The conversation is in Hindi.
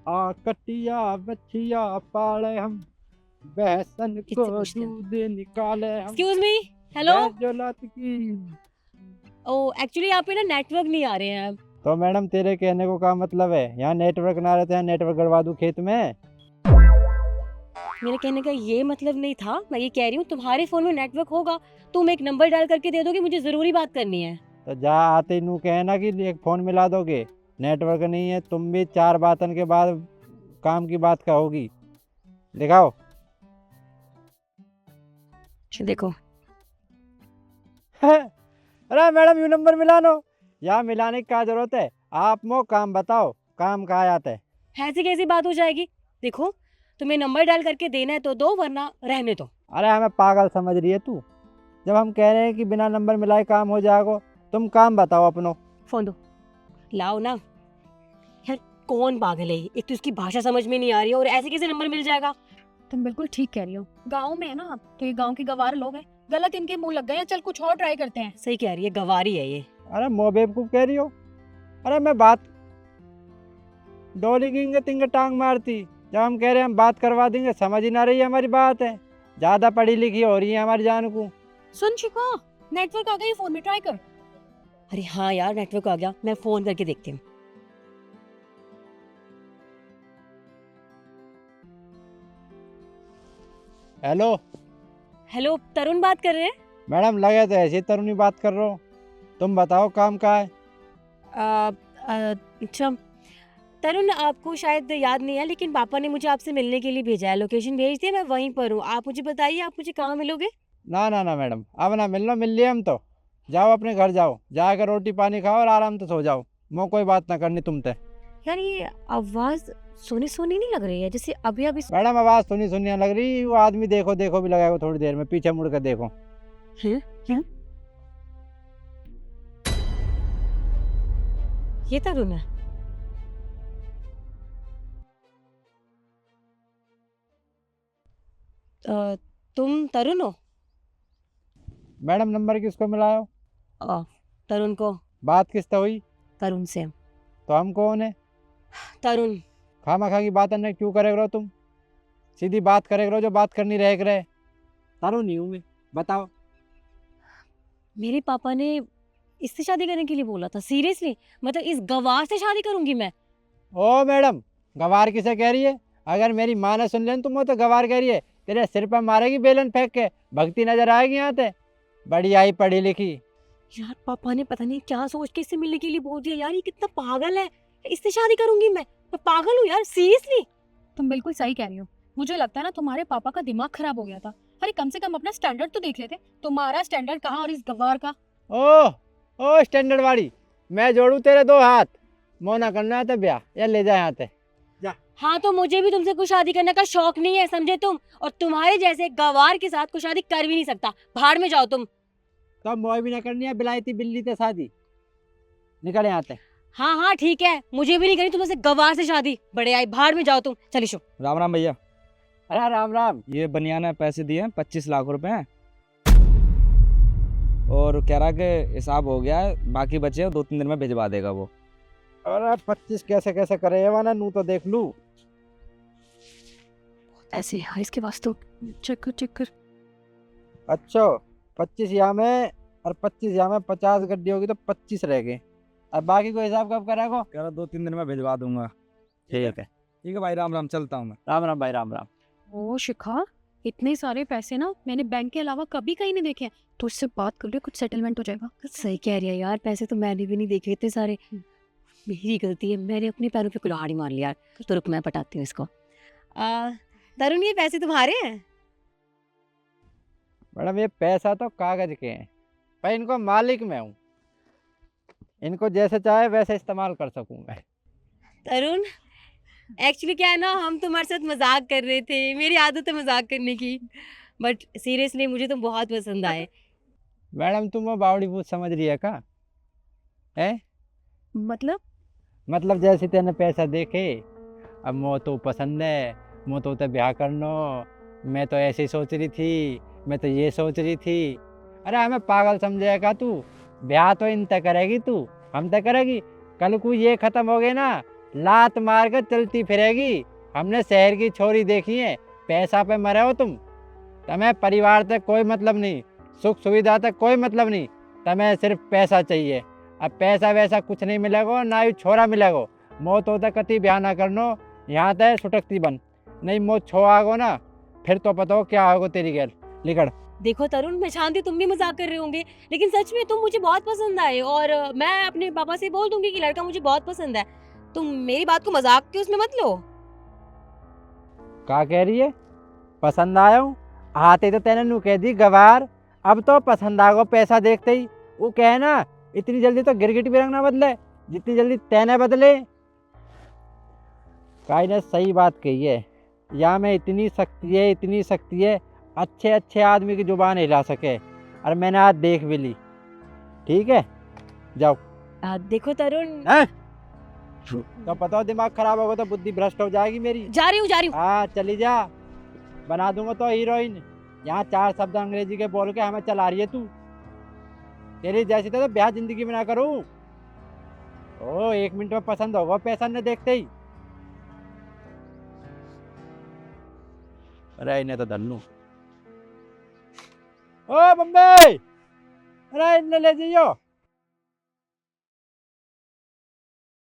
आ कटिया बछिया पाले हम, बहसन किससे को पूछते हो? दूध निकाले हम, एक्सक्यूज मी, हेलो। जोलात की। ओ एक्चुअली यहाँ पे ना नेटवर्क नहीं आ रहे हैं। तो मैडम तेरे कहने को क्या मतलब है? यहाँ नेटवर्क ना रहते, यहाँ नेटवर्क गड़वा दूं खेत में? मेरे कहने का ये मतलब नहीं था। मैं ये कह रही हूँ तुम्हारे फोन में नेटवर्क होगा, तुम एक नंबर डायल करके दे दोगे, मुझे जरूरी बात करनी है। तो जा आते नू कहना कि एक फोन मिला दोगे। नेटवर्क नहीं है, तुम भी चार बातन के बाद काम की बात कहोगी। दिखाओ। देखो, अरे मैडम, यू नंबर मिला लो। यहाँ मिलाने की क्या जरूरत है? आप मो काम बताओ, काम कहाँ जाता है? ऐसी कैसी बात हो जाएगी? देखो, तुम्हें नंबर डायल करके देना है तो दो, वरना रहने दो। अरे हमें पागल समझ रही है तू? जब हम कह रहे हैं कि बिना नंबर मिलाए काम हो जाएगा, तुम काम बताओ अपनो। फोन दो, लाओ ना। यार कौन पागल है? एक तो इसकी भाषा समझ में नहीं आ रही है, और ऐसे कैसे नंबर मिल जाएगा? तुम बिल्कुल ठीक कह रही हो। गांव में है ना आप, तो ये गांव के गवार लोग हैं, गलत इनके मुंह लग गए हैं। चल कुछ और ट्राई करते हैं। सही कह रही है, गवारी है ये। अरे मो बेवकूफ कह रही हो? अरे मैं बात डोली गिंगे तिंगे टांग मारती। जब हम कह रहे हैं हम बात करवा देंगे, समझ ही ना रही है हमारी बात है। ज्यादा पढ़ी लिखी हो रही है हमारी जान को। सुन शिखा, नेटवर्क आ गई फोन में, ट्राई कर। अरे हाँ यार, नेटवर्क आ गया, मैं फोन करके देखती हूँ। हेलो हेलो, तरुण बात कर रहे हैं? मैडम, लगे तो ऐसी तरुणी बात कर रहा हूँ। तुम बताओ काम का है? अच्छा तरुण, आपको शायद याद नहीं है, लेकिन पापा ने मुझे आपसे मिलने के लिए भेजा है। लोकेशन भेज दी, मैं वहीं पर हूँ। आप मुझे बताइए, आप मुझे कहाँ मिलोगे? ना ना ना मैडम, अब ना मिलना, मिल लिए हम तो। जाओ अपने घर जाओ, जाकर रोटी पानी खाओ और आराम से सो जाओ। मो कोई बात ना करनी तुमसे। यार ये आवाज सोनी सोनी नहीं लग रही है? जैसे अभी अभी। मैडम आवाज सुनी सुनिया लग रही। वो आदमी देखो देखो भी लगाएगा थोड़ी देर में, पीछे मुड़ कर देखो। हैं? क्या? ये तरुण है? तुम तरुण हो? मैडम नंबर किसको मिलायो? तरुण को। बात किससे हुई? तरुण से। तो हम कौन है? तरुण। खामा खा की बात ने क्यों करे करो तुम? सीधी बात करे करो, जो बात करनी रह करे। तारू नहीं हूँ मैं, बताओ। मेरे पापा ने इससे शादी करने के लिए बोला था। सीरियसली? मतलब इस गवार से शादी करूंगी मैं? ओ मैडम, गवार किसे कह रही है? अगर मेरी माँ ने सुन लेन तुम वो तो गवार कह रही है। तेरे सिर पर मारेगी बेलन फेंक के, भक्ति नजर आएगी यहाँ पे। बड़ी आई पढ़ी लिखी। यार पापा ने पता नहीं क्या सोच के इससे मिलने के लिए बोल दिया। यार ये कितना पागल है। इससे शादी करूंगी मैं पागल हूँ यार, सीरियसली। तुम बिल्कुल सही कह रही हो। मुझे लगता है ना तुम्हारे पापा का दिमाग खराब हो गया था। अरे कम से कम अपना स्टैंडर्ड तो देख लेते। तुम्हारा स्टैंडर्ड कहाँ और इस गवार का। ओ ओ स्टैंडर्ड वाली, मैं जोड़ू तेरे दो हाथ। मोना करना है तो ब्याह, या ले जा यहाँ से। हाँ तो मुझे भी तुमसे कुछ शादी करने का शौक नहीं है, समझे तुम? और तुम्हारे जैसे गवार के साथ कुछ शादी कर भी नहीं सकता। भाड़ में जाओ तुम। तो मोह भी ना करनी है बिलायती बिल्ली से शादी। निकल यहाँ से। हाँ हाँ ठीक है, मुझे भी नहीं करनी तुमसे गवार से शादी। बड़े आई, भाड़ में जाओ तुम। चलिशो। राम राम भैया। अरे राम राम। ये बनिया ने पैसे दिए हैं 25 लाख रुपए हैं, और कह रहा कि हिसाब हो गया है, बाकी बचे हैं 2-3 दिन में भिजवा देगा वो। अरे 25 कैसे कैसे करे ये वाला, नू तो देख लू। ऐसे यार इसके पास तो। चेक कर। अच्छा 25 यहाँ में और 25 यहाँ में, 50 गड्डी होगी तो 25 रह गए। अब बाकी को हिसाब कब करेगा? कह रहा 2-3 दिन में भिजवा दूंगा। ठीक है। ठीक है भाई, राम राम, चलता हूँ मैं। राम राम भाई, राम राम। ओ शिखा, इतने सारे पैसे ना मैंने बैंक के अलावा कभी कहीं नहीं देखे हैं। तो इससे बात कर ले, कुछ सेटलमेंट हो जाएगा। सही कह रही है यार, पैसे तो मैंने भी नहीं देखे इतने सारे। मेरी गलती है, मैंने अपने पैरों पे कुल्हाड़ी मार लिया। तो रुक, मैं पटाती हूँ इसको। तरुण, ये पैसे तुम्हारे हैं? मैडम ये पैसा तो कागज के हैं, पर इनको मालिक मैं हूँ। इनको जैसे चाहे वैसे इस्तेमाल कर सकूँ मैं। तरुण, एक्चुअली क्या है ना, हम तुम्हारे साथ मजाक कर रहे थे। मेरी आदत है मजाक करने की, बट सीरियसली मुझे तुम बहुत पसंद आए। मैडम तुम वो बावड़ी भूत समझ रही है का? है मतलब जैसे तेने पैसा देखे, अब मो तो पसंद है, मो तो ब्याह करनो। मैं तो ऐसे ही सोच रही थी, मैं तो ये सोच रही थी। अरे हमें पागल समझेगा तू? ब्याह तो इन तक करेगी तू, हम तक करेगी। कल को ये खत्म हो गए ना, लात मार कर चलती फिरेगी। हमने शहर की छोरी देखी है, पैसा पे मरे हो तुम। तुम्हें परिवार तक कोई मतलब नहीं, सुख सुविधा तक कोई मतलब नहीं, तुम्हें सिर्फ पैसा चाहिए। अब पैसा वैसा कुछ नहीं मिलेगा, ना ही छोरा मिलेगा। मौत होता कति ब्याह ना करनो, यहाँ तक सुटकती बन, नहीं मौत छो आगो ना, फिर तो पता हो क्या होगा तेरी गैल। लिखड़। देखो तरुण, मैं जानती हूँ तुम भी मजाक कर रहे होंगे, लेकिन सच में तुम मुझे बहुत पसंद आए और मैं अपने पापा से बोल दूंगी कि लड़का मुझे बहुत पसंद है। तुम मेरी बात को मजाक के उसमें मत लो। क्या कह रही है? पसंद आया हूँ? आते तो तेने नू कह दी गवार, अब तो पसंद आ गो पैसा देखते ही। वो कहे ना, इतनी जल्दी तो गिरगिट भी रंग ना बदले जितनी जल्दी तेने बदले। काई ने सही बात कही है, या में इतनी शक्ति है, अच्छे अच्छे आदमी की जुबान हिला सके, और मैंने आज देख भी ली। ठीक है, जाओ। देखो तरुण, हैं? तो पता हो दिमाग खराब होगा तो बुद्धि भ्रष्ट हो जाएगी मेरी। जा रही हूँ। हाँ चली जा, बना दूंगा तो हीरोइन। यहाँ 4 शब्द अंग्रेजी के बोल के हमें चला रही है तू। तेरी जैसी तो ब्याह जिंदगी में ना करूँ। ओ 1 मिनट में पसंद होगा पैसा न देखते ही। अरे इन्हें तो धन्नू। ओ बम्बे, अरे इन्हें ले जाइयो।